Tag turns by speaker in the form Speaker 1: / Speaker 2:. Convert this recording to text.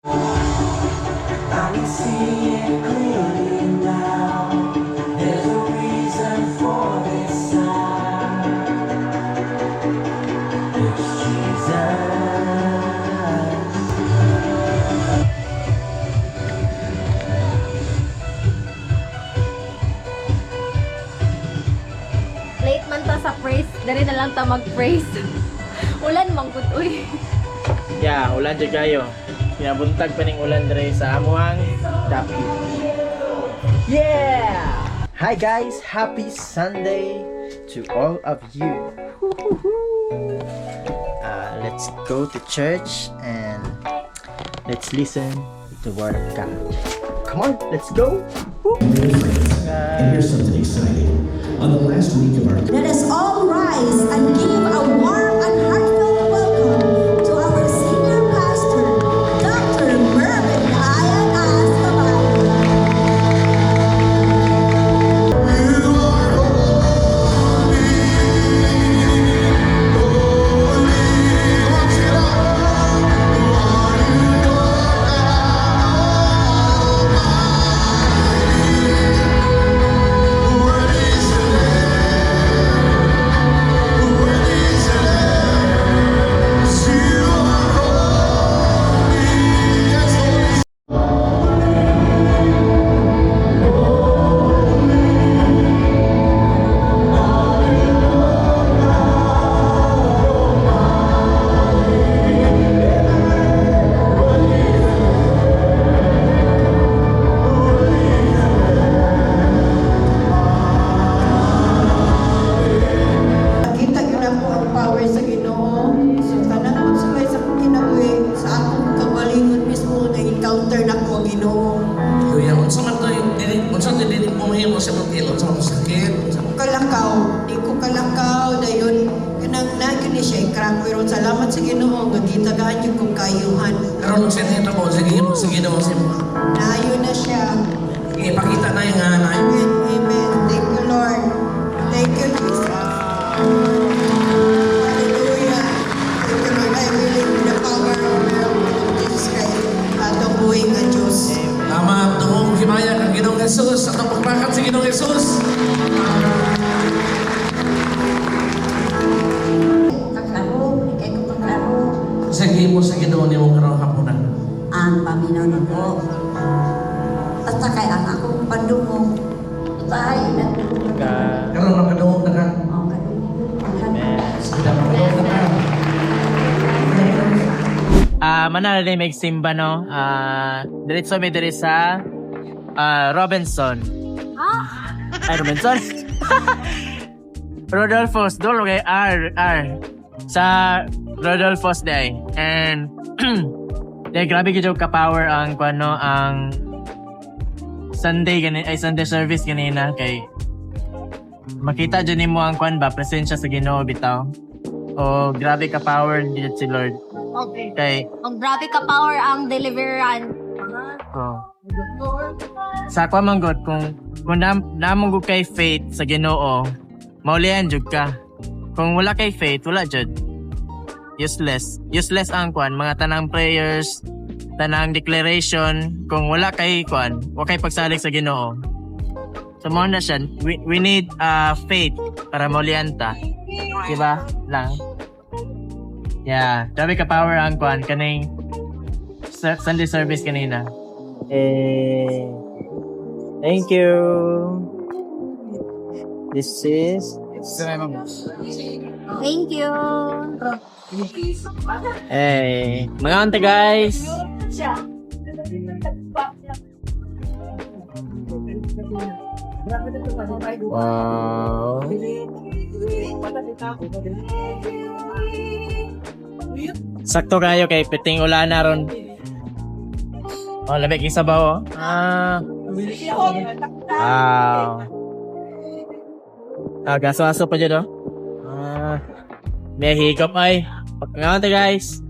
Speaker 1: I can see it clearly now. There's a reason for this sound. It's Jesus.
Speaker 2: Late man ta sa praise, dari na lang ta mag-praise. Ulan mangkut uy.
Speaker 3: Yeah, ulan dyan kayo. Pinabuntag pa ning ulan dre sa amuang dapit. Yeah! Hi guys, happy Sunday to all of you. Let's go to church and let's listen to the word of God. Come on, let's go.
Speaker 4: And here's something exciting. On the last week of our
Speaker 5: Let us all rise and give a warm and heartfelt welcome to our senior pastor, Dr. Mervin Ayan Ascabal. Nakita yun ako ang power sa Ginoo. So, tanan mo sila sa kinabuhi, sa akong kagalingon mismo na encounter na ko ang Ginoo.
Speaker 6: Kuya, unsa man to dili mo mahimo sa mga unsa man sakit, unsa man
Speaker 5: Kalakaw, di ko kalakaw, dayon, kanang nagyo ni siya ikrang, pero salamat sa Ginoo, gagitagaan yung kong kayuhan.
Speaker 6: karon sa nito mo sige mo sa mo.
Speaker 5: Nayo na siya.
Speaker 6: Ipakita na yung na
Speaker 5: Amen, amen. Thank you, Lord. Thank you, Jesus. Hallelujah. Thank you, Lord. I believe in the power of Jesus Christ. Atong buhay nga Diyos.
Speaker 6: Salamat tuong himaya kang Ginoong Hesus at ang pagpakat sa Ginoong Hesus.
Speaker 5: Kaklaro, ikay ko kaklaro.
Speaker 6: Sige mo sa Ginoo nimo karong hapunan.
Speaker 5: Ang paminaw ko. Basta kay ang akong pandungo. Tayo na.
Speaker 6: Karon nakadungog na ka. Sige na makadungog na ka.
Speaker 3: Manala din may simba no. Diretso may dire sa Robinson. Ay, Robinson? Rodolfo's. Doon kay R. Sa Rodolfo's day. And grabe gito ka-power ang kuno ang Sunday service ganina kay makita dyan mo ang kwan ba presensya sa Ginoo bitaw. O grabe ka-power dito si Lord.
Speaker 2: Okay.
Speaker 3: Kay
Speaker 2: Ang grabe ka power ang deliveran.
Speaker 3: sa kwa manggot kung namong gud kay faith sa Ginoo, maulian jud ka. Kung wala kay faith, wala jud. Useless ang kwan, mga tanang prayers, tanang declaration, kung wala kay kwan, wala kay pagsalig sa Ginoo. So mo na siya, we need faith para maulian ta. Diba? Lang. Yeah, grabe ka power ang kwan kaning Sunday service kanina. Thank you. This is
Speaker 2: Thank you.
Speaker 3: mga ante guys. Wow. Sakto kayo kay piting ulan na ron. Oh, labig isa ba oh? Wow. Gaso-aso pa dyan oh. May higop ay. Pagkakante guys.